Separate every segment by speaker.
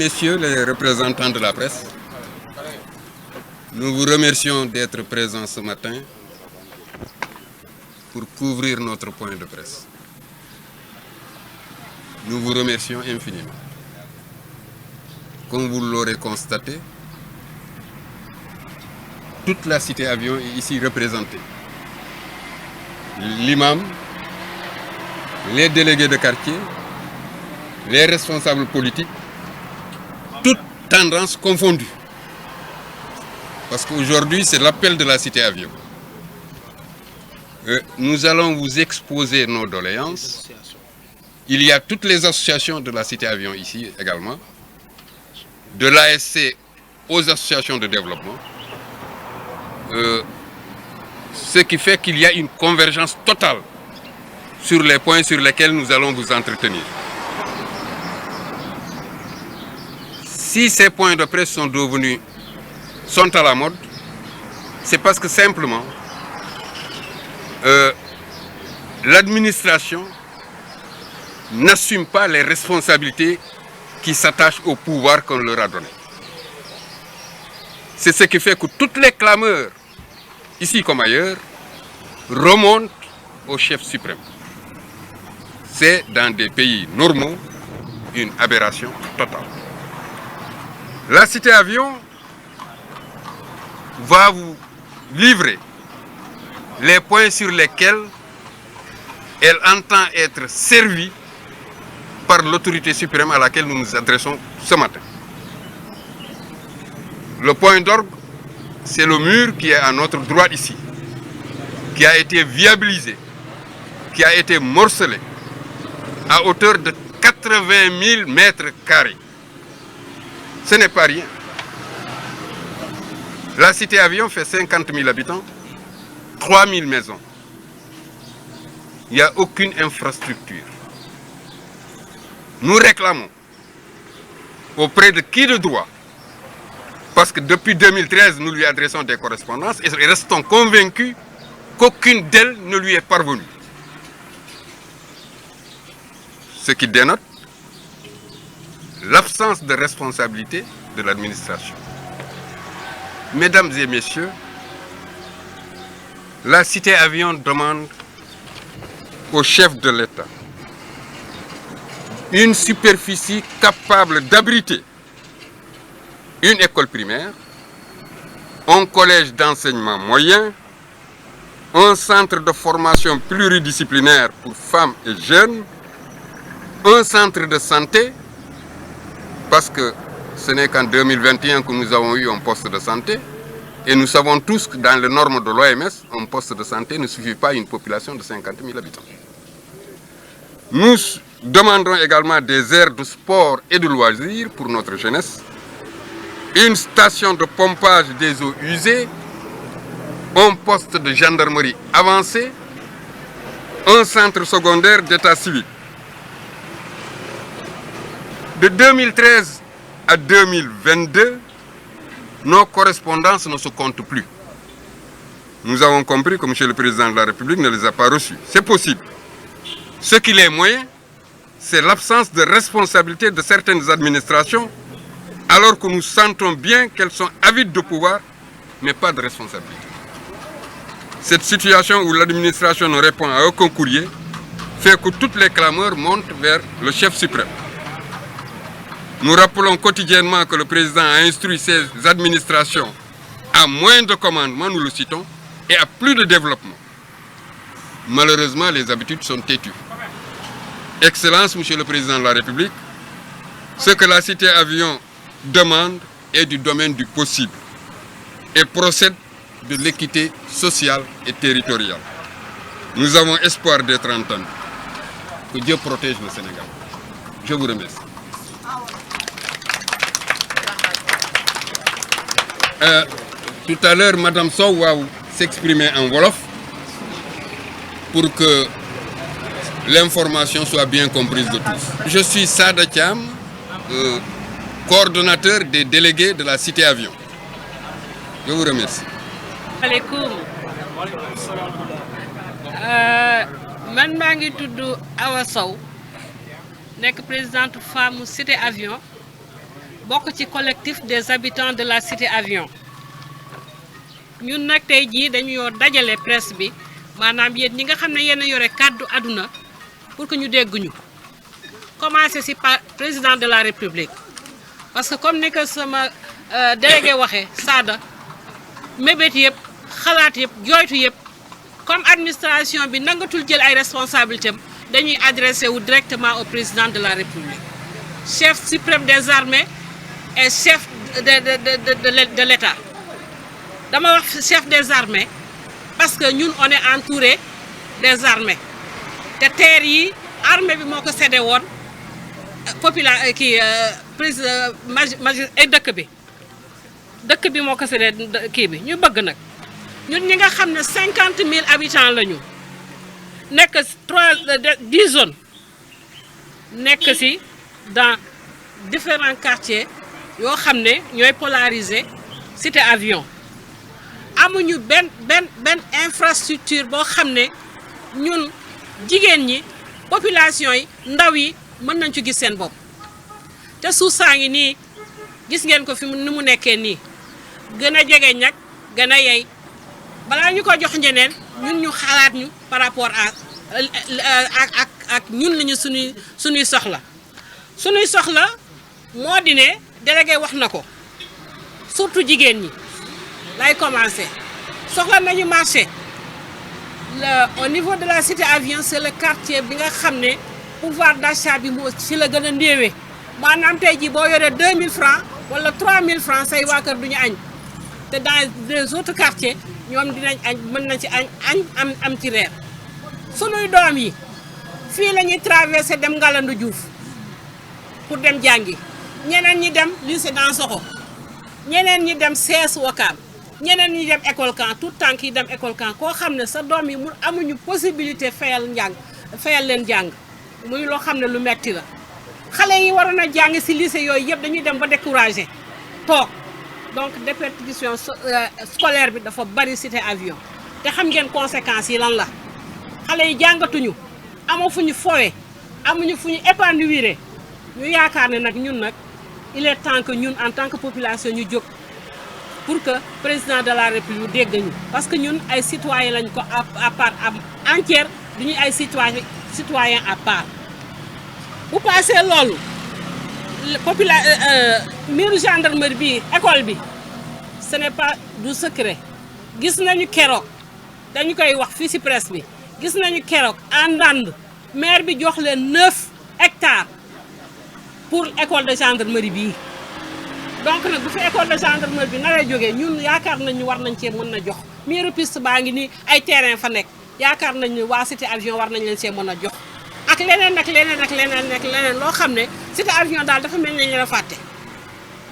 Speaker 1: Messieurs les représentants de la presse, nous vous remercions d'être présents ce matin pour couvrir notre point de presse. Nous vous remercions infiniment. Comme vous l'aurez constaté, toute la cité avion est ici représentée. L'imam, les délégués de quartier, les responsables politiques, toutes tendances confondues. Parce qu'aujourd'hui, c'est l'appel de la cité avion. Nous allons vous exposer nos doléances. Il y a toutes les associations de la cité avion ici également, de l'ASC aux associations de développement. Ce qui fait qu'il y a une convergence totale sur les points sur lesquels nous allons vous entretenir. Si ces points de presse sont à la mode, c'est parce que simplement l'administration n'assume pas les responsabilités qui s'attachent au pouvoir qu'on leur a donné. C'est ce qui fait que toutes les clameurs, ici comme ailleurs, remontent au chef suprême. C'est dans des pays normaux une aberration totale. La cité avion va vous livrer les points sur lesquels elle entend être servie par l'autorité suprême à laquelle nous nous adressons ce matin. Le point d'orgue, c'est le mur qui est à notre droite ici, qui a été viabilisé, qui a été morcelé à hauteur de 80 000 mètres carrés. Ce n'est pas rien. La cité avion fait 50 000 habitants, 3 000 maisons. Il n'y a aucune infrastructure. Nous réclamons auprès de qui de droit, parce que depuis 2013, nous lui adressons des correspondances et restons convaincus qu'aucune d'elles ne lui est parvenue. Ce qui dénote l'absence de responsabilité de l'administration. Mesdames et messieurs, la cité avion demande au chef de l'État une superficie capable d'abriter une école primaire, un collège d'enseignement moyen, un centre de formation pluridisciplinaire pour femmes et jeunes, un centre de santé, parce que ce n'est qu'en 2021 que nous avons eu un poste de santé, et nous savons tous que dans les normes de l'OMS, un poste de santé ne suffit pas à une population de 50 000 habitants. Nous demandons également des aires de sport et de loisirs pour notre jeunesse, une station de pompage des eaux usées, un poste de gendarmerie avancé, un centre secondaire d'état civil. De 2013 à 2022, nos correspondances ne se comptent plus. Nous avons compris que M. le Président de la République ne les a pas reçues. C'est possible. Ce qui est moyen, c'est l'absence de responsabilité de certaines administrations, alors que nous sentons bien qu'elles sont avides de pouvoir, mais pas de responsabilité. Cette situation où l'administration ne répond à aucun courrier fait que toutes les clameurs montent vers le chef suprême. Nous rappelons quotidiennement que le président a instruit ses administrations à moins de commandement, nous le citons, et à plus de développement. Malheureusement, les habitudes sont têtues. Excellence, Monsieur le Président de la République, ce que la cité avion demande est du domaine du possible et procède de l'équité sociale et territoriale. Nous avons espoir d'être entendus. Que Dieu protège le Sénégal. Je vous remercie. Tout à l'heure, Mme Sow va s'exprimer en Wolof pour que l'information soit bien comprise de tous. Je suis Sada Thiam, coordonnateur des délégués de la cité avion. Je vous remercie.
Speaker 2: Alaikum. Man maa ngi tudd Awa Sow nekk présidente femme cité avion bokk ci collectif des habitants de la cité avion ñun nag tey jii dañoo dajale presse bi maanaam yéen ñi nga xam ne yéen a yore kàddu àdduna pour que ñu dégguñu commencé ci par président de la république parce que comme ni ko sama délégué waxee Sada mébét yëpp xalaat yëpp jooytu yëpp comme administration bi nangatul jël ay responsabilités dañuy adressé wu directement au président de la république chef suprême des armées et chef de l'État dama wax chef des armées parce que ñun on est entouré des armées te terre yi armée bi moo ko séddee woon président ay dëkk bi moo ko séddee kii bi ñu bëgg nag ñun ñi nga xam ne 50 000 habitants la ñu nekk 10 zones nekk ci dans différents quartiers yoo xam ne ñooy polarisé cité avion amuñu benn infrastructure boo xam ne ñun jigéen ñi population yi ndaw yi mën nañ ci gis seen bopp te suuf saa ngi nii gis ngeen ko fi ni mu nekkee nii gën a jege ñag gën a yey balaa ñu ko jox ñeneen ñun ñu xalaat ñu par rapport ak ñun lañu suñuy soxla moo di ne délégué wax na ko surtout jigéen ñi lay commencé soxla nañu marché au niveau de la cité avion c'est le quartier bi nga xam ne pouvoir d'achat bi moo ci la gën a néewee maanaam tey jii boo yoree 2000 francs wala 3000 francs say waa kër duñu añ te dans les autres quartiers ñoom dinañ añ mën nañ ci añ am ci reer sunuy doom yi fii la ñuy traversé dem Ngalandou Diouf pour dem jàngi ñeneen ñi dem lycée Dansokho ñeneen ñi dem CS Ouakam ñeneen ñi dem école camp tout temps yi dem école camp koo xam ne sa doom yi mu amuñu possibilité fayal leen jàng muy loo xam ne lu metti la xale yi waroon a jàng ci lycée yooyu yëpp dañuy dem ba découragé toog donc déperdition scolaire bi dafa bari cité avion te xam ngeen conséquences yi lan la xale yi jàngatuñu amoo fu ñu fowe amuñu fu ñu épanouir ñu yaakaar ne nag ñun nag il est temps que ñun en tant que population ñu jóg pour que président de la république dégg ñu parce que ñun ay citoyens lañ ko à part entière duñu ay citoyens à part bu passé loolu miiru gendarmerie bi école bi ce n'est pas du secret gis nañu keroog dañu koy wax fii ci presse bi gis nañu keroog àndand maire bi jox leen 9 hectares pour école de gendarmerie bii donc nag bu fi école de gendarmerie bi naree jógee ñun yaakaar nañu war nañ cee mën a jox miiru piste baa ngi nii ay terrain fa nekk yaakaar nañu waa cité avion war nañ leen cee mën a jox ak leneen loo xam ne cité avion daal dafa mel ni ñu la fàtte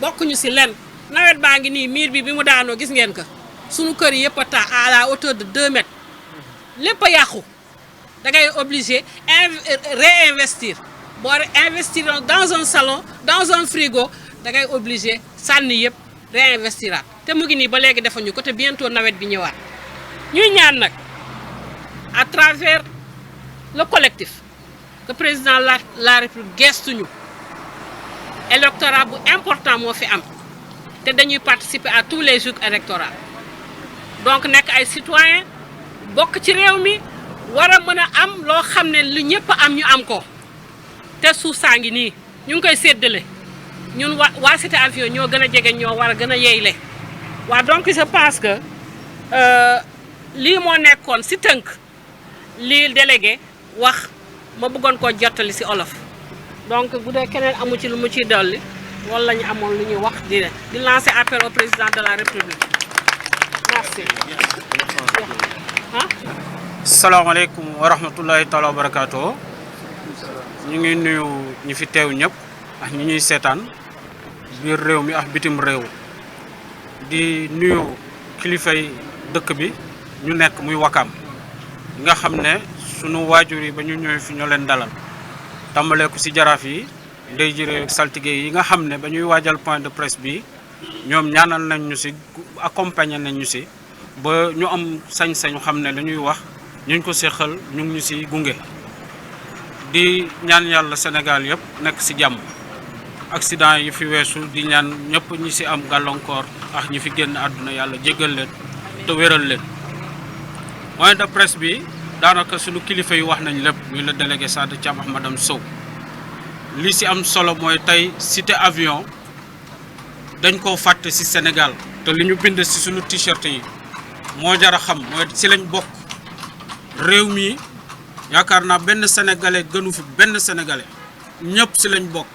Speaker 2: bokkuñu ci lenn nawet baa ngi nii miir bi mu daanoo gis ngeen ko sunu kër yi yëpp a taa à la hauteur de 2 mètres lépp a yàqu da ngay obligé réinvestir boo investir dans un salon dans un frigo da ngay obligé sànni yëpp réinvestiraat te mu ngi nii ba léegi defuñu ko te bientôt nawet bi ñëwaat ñuy ñaan nag à travers le collectif que président la république gestuñu électorat bu important moo fi am te dañuy participer à tous les jours électoraux donc nekk ay citoyens bokk ci réew mi war a mën a am loo xam ne lu ñëpp am ñu am ko te suuf saa ngi nii ñu ngi koy séddale ñun waa cité avion ñoo gën a jege ñoo war a gën a yeyle waa donc je pense que lii moo nekkoon ci tënk lii délégué wax ma bëggoon koo jottali ci olof donc bu dee keneen amu ci lu mu ciy dolli wala la ñu amoon lu ñuy wax di lancer appel au président de la république merci.
Speaker 3: salaamaaleykum wa rahmatullahi taala wa barakaatu. ñu ngi nuyu ñi fi teew ñëpp ak ñi ñuy seetaan biir réew mi ak bitim réew di nuyu kilifay dëkk bi ñu nekk muy Wakam nga xam ne sunu waajur yi ba ñu ñëwee fi ñoo leen dalal tàmbalee ko ci jaraaf yi ndey jëree saltige yi nga xam ne ba ñuy waajal point de presse bi ñoom ñaanal nañ ñu ci accompagner nañ ñu ci ba ñu am sañ-sañu xam ne dañuy wax ñu ko séqal ñu ngi ñu ci gunge di ñaan yàlla Sénégal yëpp nekk ci jàmm accident yi fi weesu di ñaan ñëpp ñi ci am gàllankoor ak ñi fi génn àdduna yàlla jéggal leen te wéral leen. moyen de presse bi daanaka suñu kilifa yi wax nañ lépp muy le délégué Sada Thiam ak madame Sow li ci am solo mooy tey cité avion dañ koo fàtte ci Sénégal te li ñu bind ci suñu t-shirt yi moo jar a xam mooy ci lañ bokk. réew mi yaakaar naa benn sénégalais gënu fi benn sénégalais ñëpp ci lañ bokk.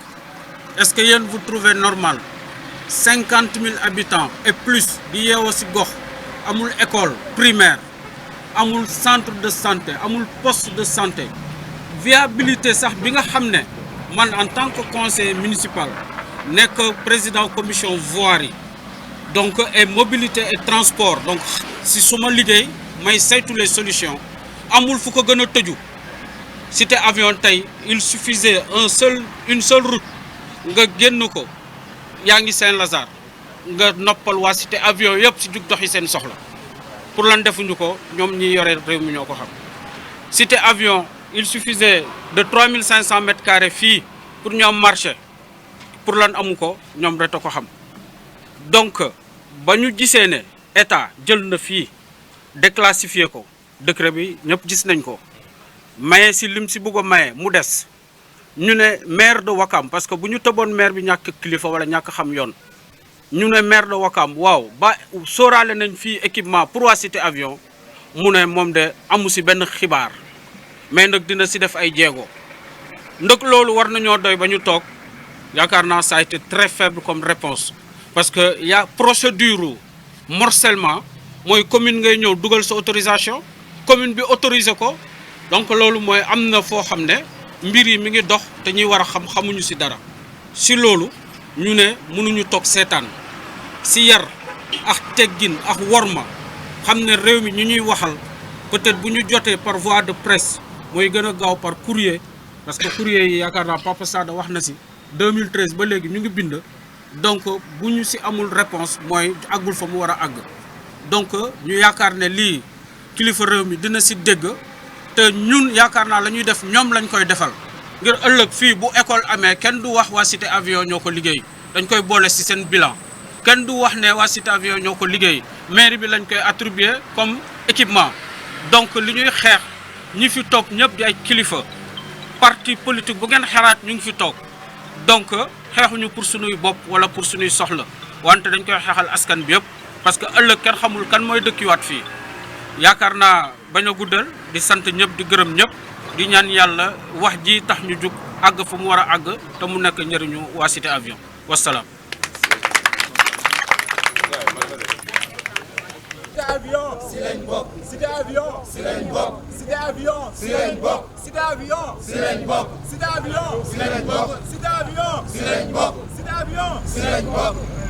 Speaker 3: Est-ce que yéen vous trouvez normal 50 000 habitants et plus di yeewoo ci gox amul école primaire amul centre de santé amul poste de santé viabilité sax bi nga xam ne man en tant que conseiller municipal nekk président commission voirie donc et mobilité et transport donc si suma liggéey may saytu les solutions amul fu ko gën a tëju cité avion tey il suffisait une seule route nga génn ko yaa ngi Saint-Lazare nga noppal waa cité avion yëpp ci jug doxi seen soxla pour lan defuñu ko ñoom ñi yore réew mi ñoo ko xam cité avion il suffisait de 3500 mètres carrés fii pour ñu am marché pour lan amu ko ñoom rek a ko xam donc ba ñu gisee ne état jël na fii déclassifié ko décret bi ñëpp gis nañ ko maye si lim si bëgg a maye mu des ñu ne maire de Wakam parce que bu ñu tëboon maire bi ñàkk kilifa wala ñàkk xam yoon ñu ne maire de Wakam waaw ba sóoraale nañ fii équipement pour waa cité avion mu ne moom de amu si benn xibaar mais nag dina si def ay jéego ndëk loolu war nañoo doy ba ñu toog yaakaar naa ça a été très faible comme réponse parce que y a procédure morcellement mooy commune ngay ñëw dugal sa autorisation commune bi autorisé ko donc loolu mooy am na foo xam ne mbir yi mi ngi dox te ñuy war a xam xamuñu si dara si loolu ñu ne mënuñu toog seetaan si yar ak teggin ak worma xam ne réew mi ñu ñuy waxal peut-être bu ñu jotee par voie de presse mooy gën a gaaw par courrier parce que courrier yi yaakaar naa Papa Sada wax na si 2013 ba léegi ñu ngi bind donc bu ñu si amul réponse mooy àggul fa mu war a àgg donc ñu yaakaar ne lii kilifa réew mi dina si dégg te ñun yaakaar naa la ñuy def ñoom lañ koy defal ngir ëllëg fii bu école amee kenn du wax waa cité avion ñoo ko liggéey dañ koy boole si seen bilan kenn du wax ne waa cité avion ñoo ko liggéey mairie bi lañ koy attribuer comme équipement donc li ñuy xeex ñi fi toog ñëpp di ay kilifa parti politique bu ngeen xalaat ñu ngi fi toog donc xeexuñu pour suñuy bopp wala pour suñuy soxla wante dañ koy xeexal askan bi yëpp parce que ëllëg kenn xamul kan mooy dëkkiwaat fii yaakaar naa bañ a guddal di sant ñëpp di gërëm ñëpp di ñaan yàlla wax ji tax ñu jug àgg fu mu war a àgg te mu nekk njëriñu waa cité avion wasalaam.
Speaker 4: Cité avion si lañ bokk. Cité avion si lañ bokk. Cité avion si lañ bokk. Cité avion si lañ bokk. Cité avion si lañ bokk. Cité avion si lañ bokk. Cité avion si lañ bokk.